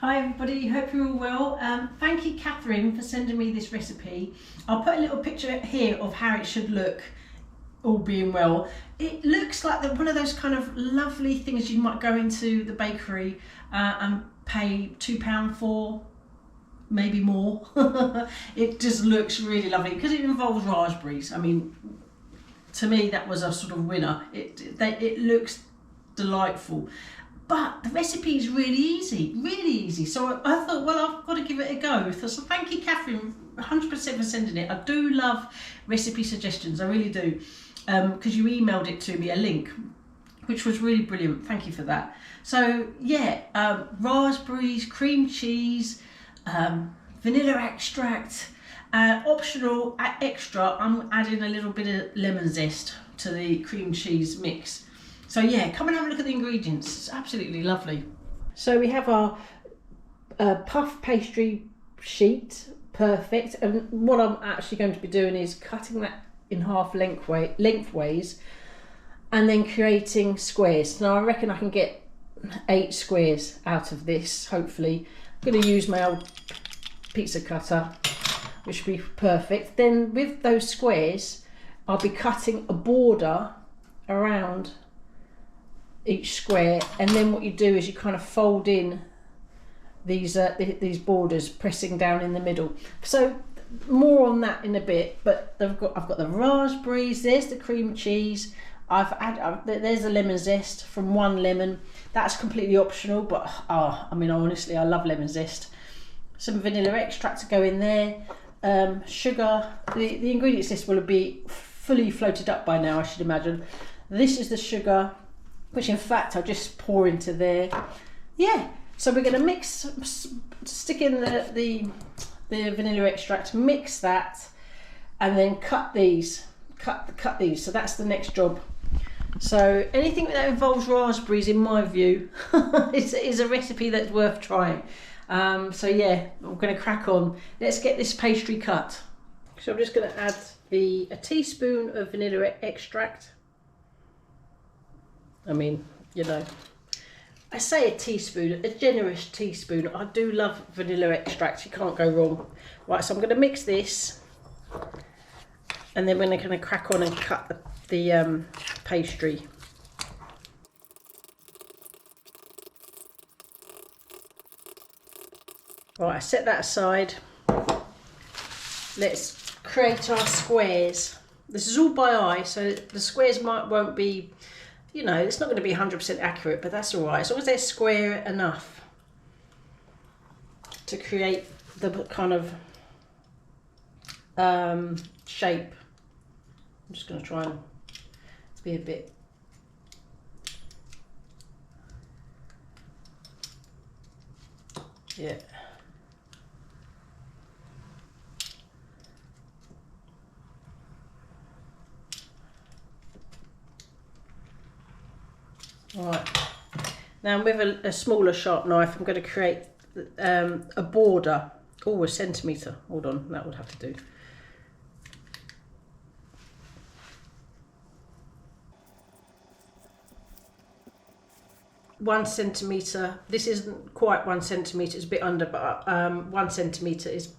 Hi everybody, hope you're all well. Thank you Catherine for sending me this recipe. I'll put a little picture here of how it should look, all being well. It looks like one of those kind of lovely things you might go into the bakery and pay £2 for, maybe more. It just looks really lovely because it involves raspberries. I mean, to me that was a sort of winner. It looks delightful. But the recipe is really easy. So I thought, well, I've got to give it a go. So thank you, Catherine, 100% for sending it. I do love recipe suggestions, I really do. Because you emailed it to me, a link, which was really brilliant. Thank you for that. So yeah, raspberries, cream cheese, vanilla extract, optional extra, I'm adding a little bit of lemon zest to the cream cheese mix. So yeah, come and have a look at the ingredients. It's absolutely lovely. So we have our puff pastry sheet, perfect. And what I'm actually going to be doing is cutting that in half lengthways and then creating squares. Now I reckon I can get 8 squares out of this, hopefully. I'm going to use my old pizza cutter, which will be perfect. Then with those squares, I'll be cutting a border around each square, and then what you do is you kind of fold in these borders, pressing down in the middle. So more on that in a bit, but I've got the raspberries, there's the cream cheese, there's the lemon zest from 1 lemon. That's completely optional, but I mean, honestly, I love lemon zest. Some vanilla extract to go in there, sugar. The ingredients list will be fully floated up by now, I should imagine. This is the sugar, which in fact I'll just pour into there. Yeah, so we're going to mix, stick in the vanilla extract, mix that, and then cut these. So that's the next job. So anything that involves raspberries, in my view, is a recipe that's worth trying. So yeah, I'm going to crack on. Let's get this pastry cut. So I'm just going to add a teaspoon of vanilla extract. I mean, you know, I say a teaspoon, a generous teaspoon. I do love vanilla extract, you can't go wrong. Right, so I'm going to mix this, and then we're going to crack on and cut the pastry. Right, I set that aside. Let's create our squares. This is all by eye, so the squares won't be, you know, it's not going to be 100% accurate, but that's all right, as long as they're square enough to create the kind of shape. I'm just going to try and be a bit. Yeah. Right, now with a smaller sharp knife, I'm going to create a border. Oh, a centimetre. Hold on, that would have to do. One centimetre. This isn't quite 1 centimetre. It's a bit under, but 1 centimetre is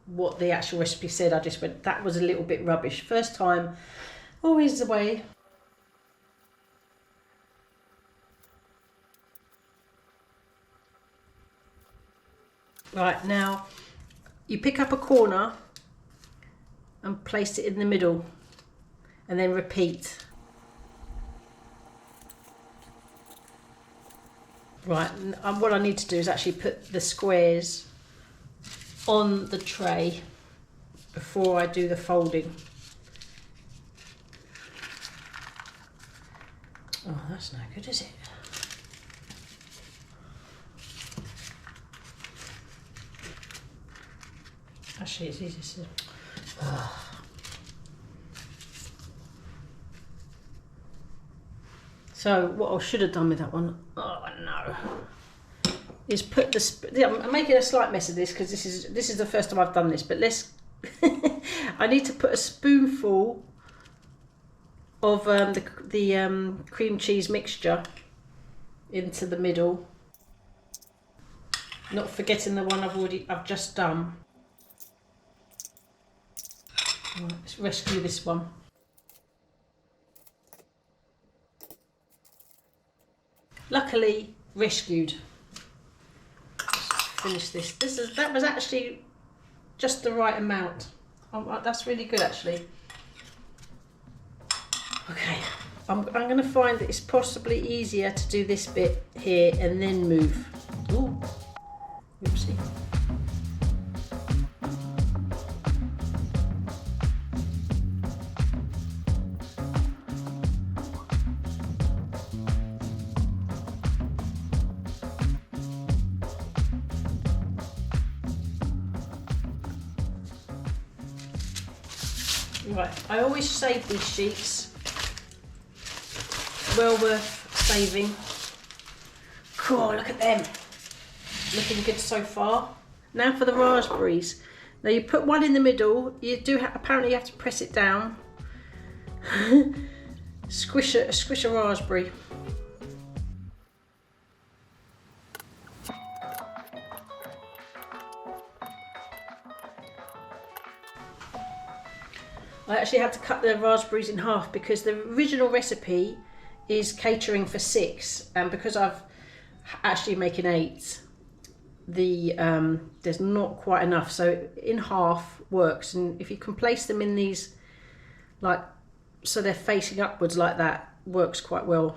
what the actual recipe said. I just went, that was a little bit rubbish. First time, always the way. Right, now you pick up a corner and place it in the middle, and then repeat. Right, and what I need to do is actually put the squares on the tray before I do the folding. Oh, that's no good, is it? Actually, it's easy to... So what I should have done with that one, oh no, is put the... I'm making a slight mess of this because this is the first time I've done this, but let's... I need to put a spoonful of the cream cheese mixture into the middle. not forgetting the one I've just done. Right, let's rescue this one. Luckily rescued. Let's finish this. That was actually just the right amount. That's really good actually. Okay, I'm going to find that it's possibly easier to do this bit here and then move. Ooh, oopsie. Right, I always save these sheets. Well worth saving. Cool, look at them. Looking good so far. Now for the raspberries. Now you put one in the middle. You do apparently you have to press it down. Squish a raspberry. I actually had to cut the raspberries in half because the original recipe is catering for 6, and because I've actually making 8, there's not quite enough, so in half works. And if you can place them in these, like, so they're facing upwards like that, works quite well.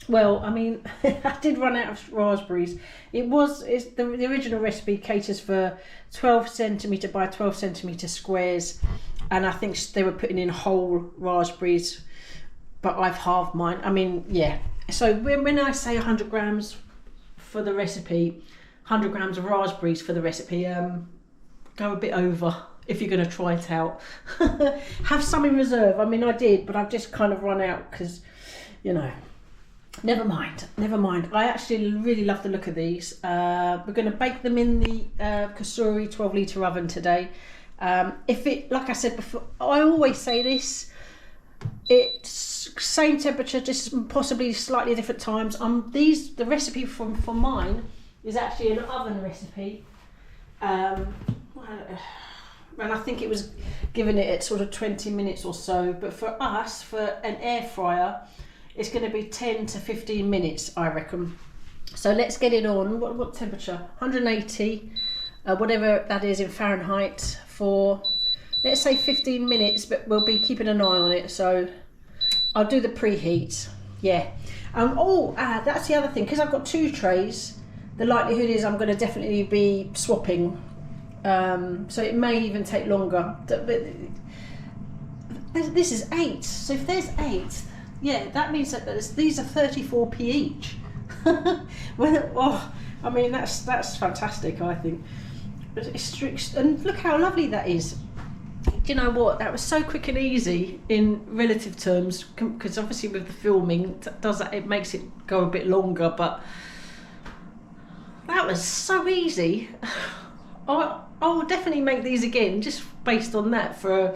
Well, I mean, I did run out of raspberries. The original recipe caters for 12 centimetre by 12 centimetre squares, and I think they were putting in whole raspberries, but I've halved mine. I mean, yeah. So when I say 100 grams for the recipe, 100 grams of raspberries for the recipe, go a bit over if you're going to try it out. Have some in reserve. I mean, I did, but I've just kind of run out because, you know. Never mind. I actually really love the look of these. We're going to bake them in the Cosori 12 litre oven today. Like I said before, I always say this, it's same temperature, just possibly slightly different times. The recipe for mine is actually an oven recipe. And I think it was giving it at sort of 20 minutes or so. But for us, for an air fryer, it's going to be 10 to 15 minutes, I reckon. So let's get it on. What temperature? 180, whatever that is in Fahrenheit, for, let's say 15 minutes, but we'll be keeping an eye on it. So I'll do the preheat. Yeah. That's the other thing. Because I've got 2 trays, the likelihood is I'm going to definitely be swapping. So it may even take longer. But this is 8. So if there's 8, yeah, that means that these are 34p each. Well, I mean, that's fantastic, I think. But it's strict, and look how lovely that is. Do you know what? That was so quick and easy in relative terms, because obviously with the filming, it makes it go a bit longer, but that was so easy. I will definitely make these again, just based on that, for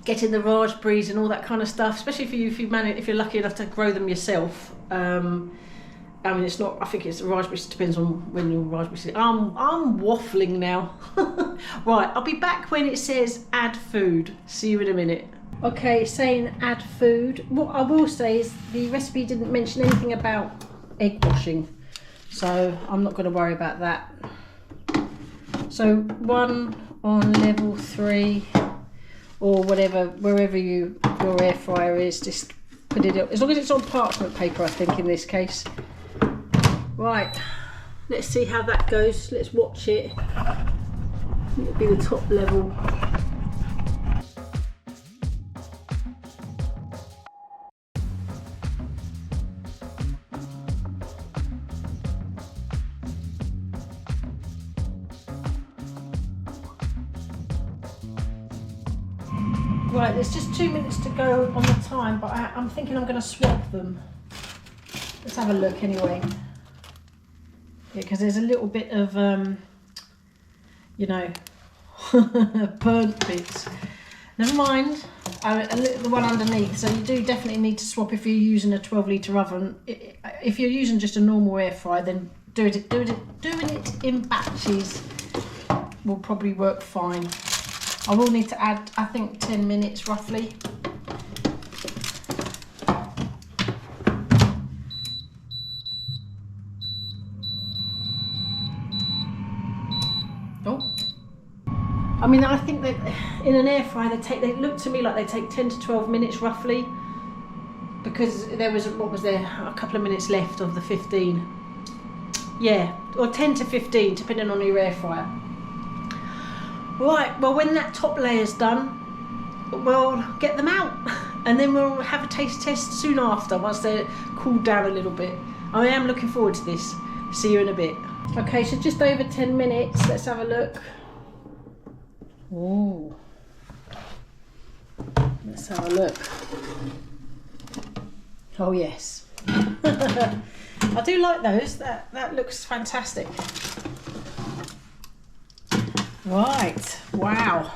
getting the raspberries and all that kind of stuff, especially if you're lucky enough to grow them yourself. I mean, it's not, I think it's raspberries, depends on when your raspberries. I'm waffling now. Right, I'll be back when it says add food. See you in a minute. Okay, saying add food. What I will say is the recipe didn't mention anything about egg washing, so I'm not going to worry about that. So 1 on level 3, or whatever, wherever your air fryer is, just put it up, as long as it's on parchment paper, I think, in this case. Right, let's see how that goes. Let's watch it. It'll be the top level. Right, there's just 2 minutes to go on the time, but I'm thinking I'm going to swap them. Let's have a look anyway. Yeah, because there's a little bit of, you know, burnt bits. Never mind, the one underneath. So you do definitely need to swap if you're using a 12-litre oven. If you're using just a normal air fryer, then doing it in batches will probably work fine. I will need to add, I think, 10 minutes roughly. Oh. I mean, I think that in an air fryer they look to me like they take 10 to 12 minutes roughly, because there was, what was there, a couple of minutes left of the 15. Yeah, or 10 to 15 depending on your air fryer. Right, well, when that top layer's done, we'll get them out and then we'll have a taste test soon after, once they're cooled down a little bit. I am looking forward to this. See you in a bit. Okay, so just over 10 minutes. Let's have a look. Ooh. Let's have a look. Oh yes. I do like those. That looks fantastic. Right, wow.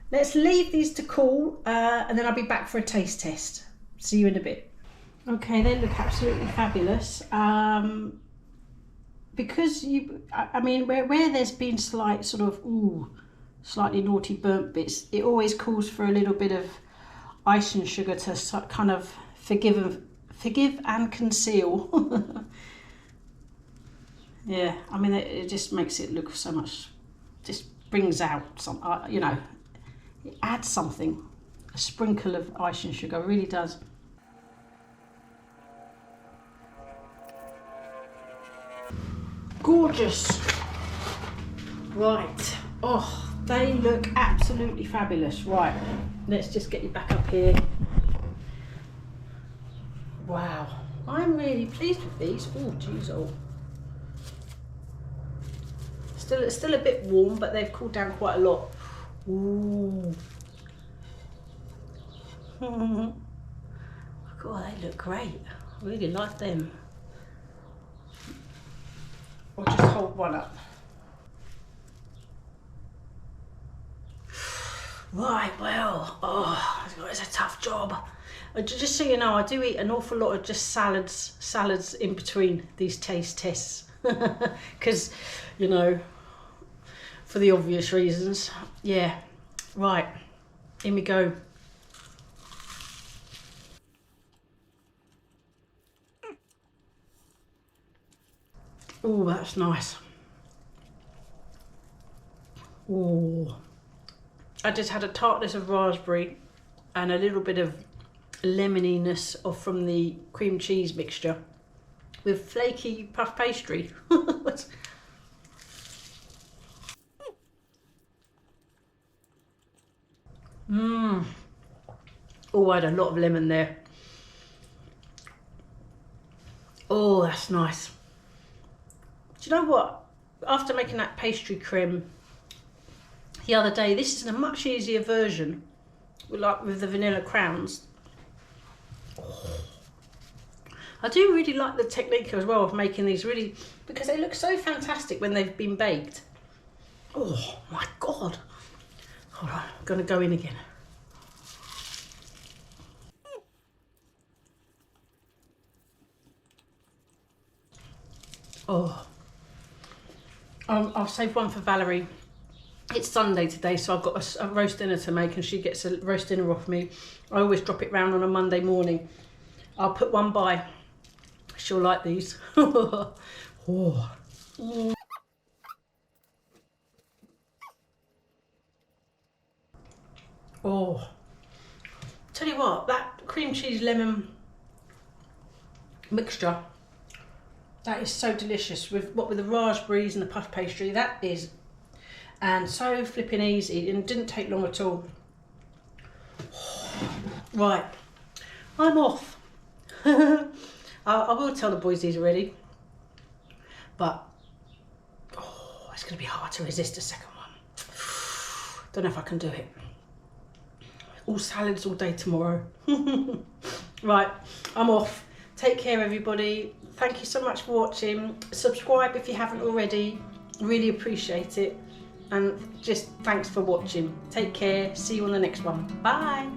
Let's leave these to cool and then I'll be back for a taste test. See you in a bit. Okay, they look absolutely fabulous. Because I mean, where there's been slight sort of, slightly naughty burnt bits, it always calls for a little bit of ice and sugar to kind of forgive and conceal. Yeah, I mean, it just makes it look so much, just brings out some, you know, it adds something, a sprinkle of ice and sugar, it really does. Gorgeous. Right, oh, they look absolutely fabulous. Right, let's just get you back up here. Wow, I'm really pleased with these. Oh, geez, oh. It's still a bit warm, but they've cooled down quite a lot. Ooh. Oh, they look great. I really like them. I'll just hold one up. Right, well, oh, it's a tough job. Just so you know, I do eat an awful lot of just salads in between these taste tests. Because, you know, for the obvious reasons. Yeah, right, here we go. Oh, that's nice. Oh, I just had a tartness of raspberry and a little bit of lemoniness from the cream cheese mixture with flaky puff pastry. Oh, I had a lot of lemon there. Oh, that's nice. Do you know what? After making that pastry creme the other day, this is a much easier version, like with the vanilla crowns. Oh. I do really like the technique as well of making these really, because they look so fantastic when they've been baked. Oh my God. Hold on, I'm gonna go in again. Oh, I'll save one for Valerie. It's Sunday today, so I've got a roast dinner to make and she gets a roast dinner off me. I always drop it round on a Monday morning. I'll put one by. She'll like these. Oh. Oh. Tell you what, that cream cheese lemon mixture, that is so delicious with the raspberries and the puff pastry. That is, and so flipping easy, and didn't take long at all. Right, I'm off. I will tell the boys these already, but it's going to be hard to resist a second one. Don't know if I can do it. All salads all day tomorrow. Right, I'm off. Take care, everybody. Thank you so much for watching. Subscribe if you haven't already. Really appreciate it. and just thanks for watching. Take care, see you on the next one. Bye.